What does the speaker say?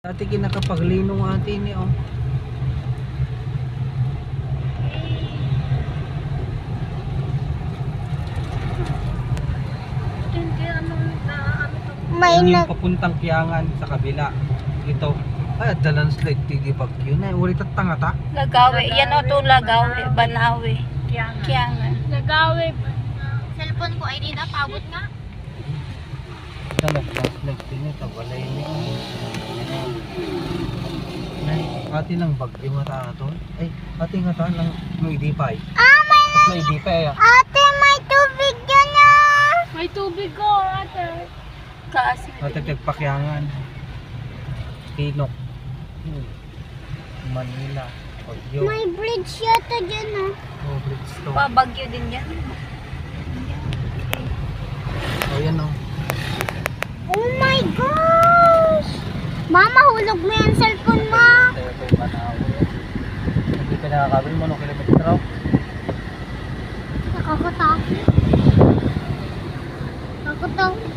Dati kinakapaglinong ate ni oh. May Yan nag... yung papuntang Kiangan sa kabila. Ito. Ay, dalan slide tigi bagyo na. Uri tatanga ta. Lagawi. Yan o to Lagawi. Banawi. Kiangan. Nagawi. Cellphone ko ay di na pabot nga. Dalan slide tigi tabalay ni. Nay, ate lang bagyo nga ta ato. Ay, ate nga ta lang may idipay. May idipay ah. Ate, may tubig dyan na. May tubig ko, ate. Kaasi. Ate tagpakyangan. Tinok. Manila. Bagyo. May bridge yata dyan na. Oh, Bridgestone. Babagyo din yan. Oh, yan oh. Oh my gosh! Mama, hulog mo yung cellphone mo. Tayo kay Banawe. Hindi ka nakakabin mo, no kilometer raw. Nakakatakot. Nakakatakot.